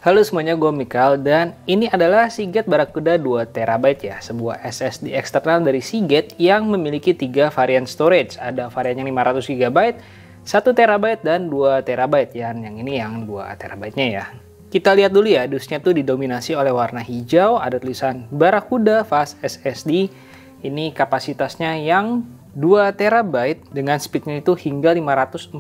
Halo semuanya, gue Mikael dan ini adalah Seagate Barracuda 2TB ya, sebuah SSD eksternal dari Seagate yang memiliki 3 varian storage. Ada varian yang 500GB, 1TB dan 2TB ya. Yang ini yang 2TB-nya ya. Kita lihat dulu ya, dusnya tuh didominasi oleh warna hijau, ada tulisan Barracuda Fast SSD. Ini kapasitasnya yang 2TB dengan speednya itu hingga 540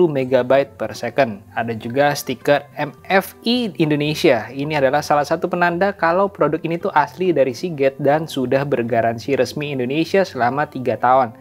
MB per second. Ada juga stiker MFI Indonesia. Ini adalah salah satu penanda kalau produk ini tuh asli dari Seagate dan sudah bergaransi resmi Indonesia selama 3 tahun.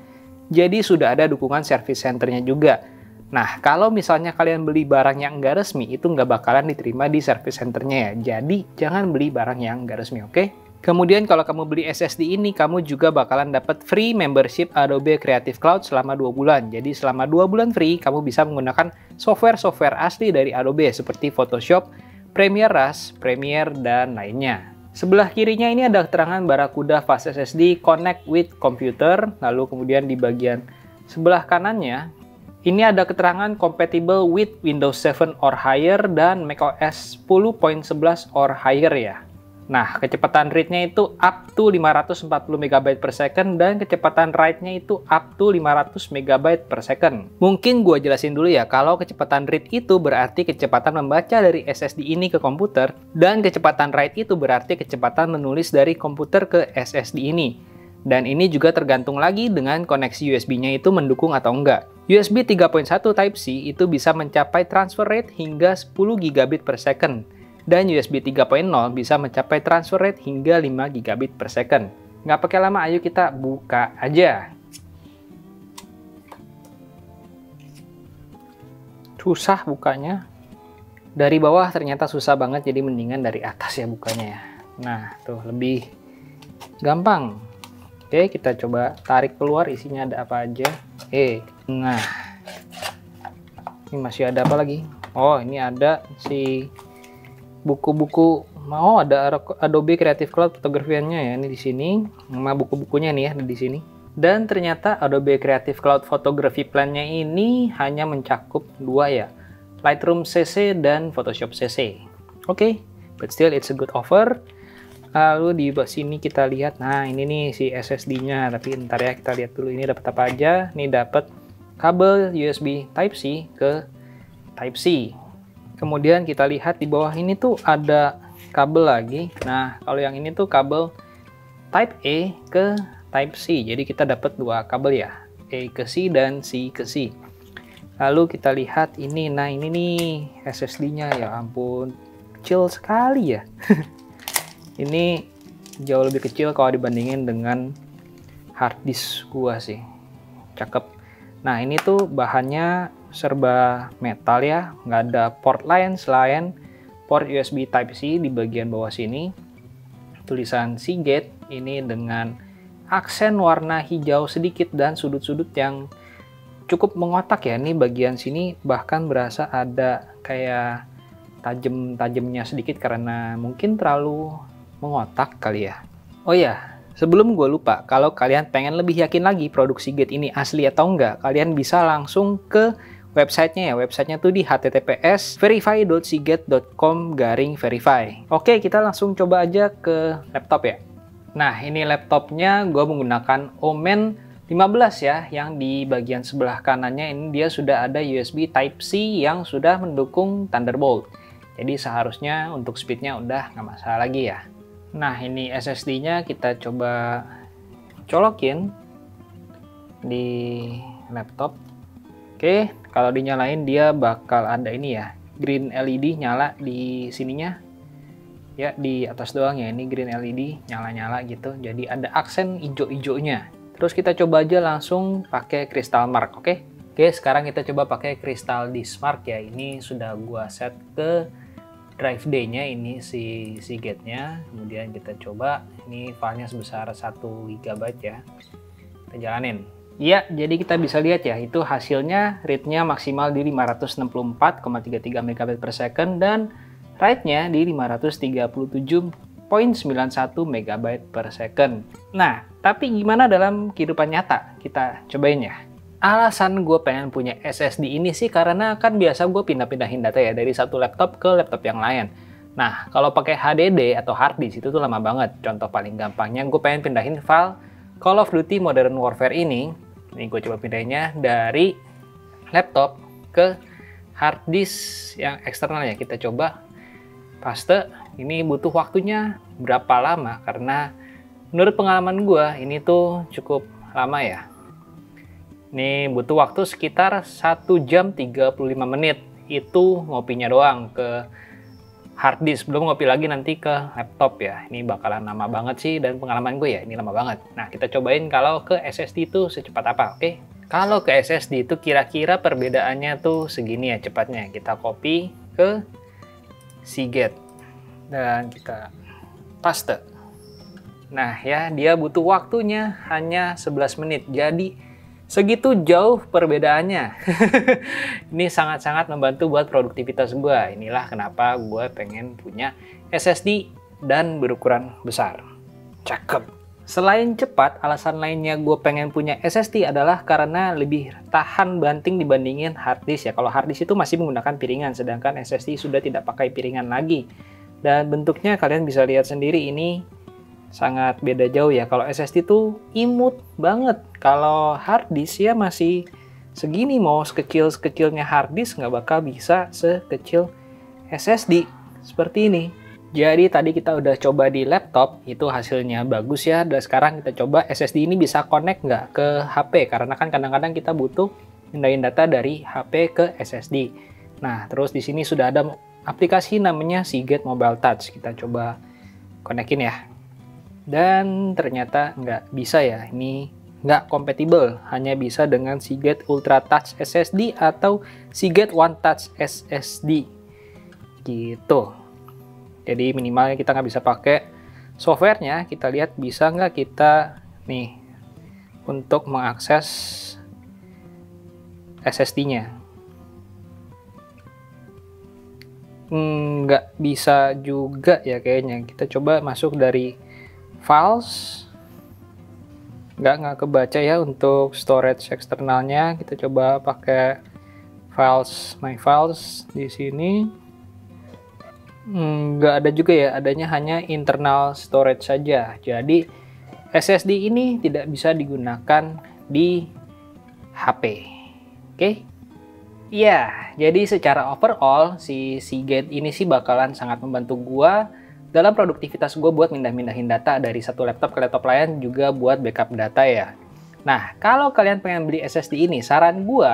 Jadi sudah ada dukungan service centernya juga. Nah, kalau misalnya kalian beli barang yang enggak resmi, itu nggak bakalan diterima di service centernya ya. Jadi jangan beli barang yang enggak resmi, oke? Kemudian kalau kamu beli SSD ini, kamu juga bakalan dapat free membership Adobe Creative Cloud selama 2 bulan. Jadi selama 2 bulan free, kamu bisa menggunakan software-software asli dari Adobe seperti Photoshop, Premiere Rush, Premiere, dan lainnya. Sebelah kirinya ini ada keterangan Barracuda Fast SSD Connect with Computer. Lalu kemudian di bagian sebelah kanannya, ini ada keterangan compatible with Windows 7 or higher dan macOS 10.11 or higher ya. Nah, kecepatan read-nya itu up to 540 MB per second dan kecepatan write-nya itu up to 500 MB per second. Mungkin gue jelasin dulu ya, kalau kecepatan read itu berarti kecepatan membaca dari SSD ini ke komputer, dan kecepatan write itu berarti kecepatan menulis dari komputer ke SSD ini. Dan ini juga tergantung lagi dengan koneksi USB-nya itu mendukung atau enggak. USB 3.1 Type-C itu bisa mencapai transfer rate hingga 10 GB per second. Dan USB 3.0 bisa mencapai transfer rate hingga 5 GB per second. Nggak pakai lama, ayo kita buka aja. Susah bukanya. Dari bawah ternyata susah banget, jadi mendingan dari atas ya bukanya ya. Nah, tuh lebih gampang. Oke, kita coba tarik keluar isinya ada apa aja. Nah. Ini masih ada apa lagi? Oh, ini ada si buku-buku, ada Adobe Creative Cloud fotografiannya ya, ini di sini, nama buku-bukunya nih ya, di sini. Dan ternyata Adobe Creative Cloud Photography Plan-nya ini hanya mencakup 2 ya, Lightroom CC dan Photoshop CC. Oke, but still it's a good offer. Lalu di sini kita lihat, nah ini nih si SSD-nya, tapi ntar ya kita lihat dulu ini dapat apa aja. Ini dapat kabel USB Type-C ke Type-C. Kemudian kita lihat di bawah ini tuh ada kabel lagi. Nah, kalau yang ini tuh kabel Type A ke Type C. Jadi kita dapat 2 kabel ya, A ke C dan C ke C. Lalu kita lihat ini, nah ini nih SSD-nya, ya ampun, kecil sekali ya. Ini jauh lebih kecil kalau dibandingin dengan hard disk gua sih. Cakep. Nah, ini tuh bahannya serba metal ya, nggak ada port lain selain port USB Type-C di bagian bawah sini. Tulisan Seagate ini dengan aksen warna hijau sedikit dan sudut-sudut yang cukup mengotak ya. Ini bagian sini bahkan berasa ada kayak tajam-tajamnya sedikit karena mungkin terlalu mengotak kali ya. Oh ya, sebelum gue lupa, kalau kalian pengen lebih yakin lagi produk Seagate ini asli atau enggak, kalian bisa langsung ke websitenya ya. Websitenya tuh di https://verify.seagate.com/verify. Oke, kita langsung coba aja ke laptop ya. Nah, ini laptopnya gue menggunakan Omen 15 ya, yang di bagian sebelah kanannya ini dia sudah ada USB Type-C yang sudah mendukung Thunderbolt. Jadi seharusnya untuk speednya udah nggak masalah lagi ya. Nah, ini SSD-nya kita coba colokin di laptop. Oke, kalau dinyalain dia bakal ada ini ya, green LED nyala di sininya. Ya, di atas doang ya, ini green LED nyala-nyala gitu. Jadi ada aksen hijau-hijaunya. Terus kita coba aja langsung pakai Crystal Mark, oke? Oke, sekarang kita coba pakai Crystal Disk Mark ya. Ini sudah gua set ke drive D-nya, ini si Seagate-nya. Kemudian kita coba, ini filenya sebesar 1 GB ya. Kita jalanin. Ya, jadi kita bisa lihat ya, itu hasilnya read-nya maksimal di 564,33 MB per second dan write-nya di 537,91 MB per second. Nah, tapi gimana dalam kehidupan nyata? Kita cobain ya. Alasan gue pengen punya SSD ini sih karena kan biasa gue pindah-pindahin data ya dari satu laptop ke laptop yang lain. Nah, kalau pakai HDD atau hard disk itu tuh lama banget. Contoh paling gampangnya, gue pengen pindahin file Call of Duty Modern Warfare ini gue coba pindahinnya dari laptop ke hard disk yang eksternal ya. Kita coba paste. Ini butuh waktunya berapa lama? Karena menurut pengalaman gue ini tuh cukup lama ya. Ini butuh waktu sekitar 1 jam 35 menit. Itu ngopinya doang ke hard disk, belum ngopi lagi nanti ke laptop ya. Ini bakalan lama banget sih, dan pengalaman gue ya ini lama banget. Nah, kita cobain kalau ke SSD itu secepat apa, oke? Kalau ke SSD itu kira-kira perbedaannya tuh segini ya cepatnya. Kita copy ke Seagate dan kita paste. Nah ya, dia butuh waktunya hanya 11 menit. Jadi segitu jauh perbedaannya. Ini sangat-sangat membantu buat produktivitas gue. Inilah kenapa gue pengen punya SSD dan berukuran besar. Cakep. Selain cepat, alasan lainnya gue pengen punya SSD adalah karena lebih tahan banting dibandingin hard disk ya. Kalau hard disk itu masih menggunakan piringan, sedangkan SSD sudah tidak pakai piringan lagi. Dan bentuknya kalian bisa lihat sendiri, ini sangat beda jauh ya. Kalau SSD tuh imut banget. Kalau hard disk ya masih segini, mau sekecil-sekecilnya hard disk nggak bakal bisa sekecil SSD seperti ini. Jadi tadi kita udah coba di laptop, itu hasilnya bagus ya. Dan sekarang kita coba SSD ini bisa connect nggak ke HP. Karena kan kadang-kadang kita butuh pindahin data dari HP ke SSD. Nah, terus di sini sudah ada aplikasi namanya Seagate Mobile Touch. Kita coba konekin ya. Dan ternyata nggak bisa ya, ini nggak kompatibel, hanya bisa dengan Seagate Ultra Touch SSD atau Seagate One Touch SSD gitu. Jadi minimalnya kita nggak bisa pakai softwarenya. Kita lihat bisa nggak kita nih untuk mengakses SSD-nya. Nggak bisa juga ya kayaknya. Kita coba masuk dari files, nggak kebaca ya untuk storage eksternalnya. Kita coba pakai files, my files di sini, nggak ada juga ya, adanya hanya internal storage saja. Jadi SSD ini tidak bisa digunakan di HP. Oke? Ya, jadi secara overall si Seagate ini sih bakalan sangat membantu gua dalam produktivitas gue buat mindah-mindahin data dari satu laptop ke laptop lain, juga buat backup data ya. Nah, kalau kalian pengen beli SSD ini, saran gue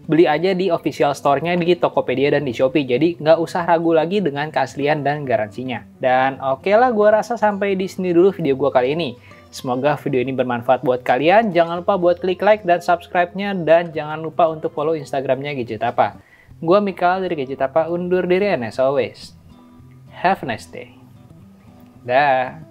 beli aja di official store-nya di Tokopedia dan di Shopee. Jadi nggak usah ragu lagi dengan keaslian dan garansinya. Dan oke lah, gue rasa sampai di sini dulu video gue kali ini. Semoga video ini bermanfaat buat kalian. Jangan lupa buat klik like dan subscribe-nya, dan jangan lupa untuk follow Instagram-nya Gadget Apa. Gue Mikal dari Gadget Apa undur diri, and as always, have a nice day. Dah.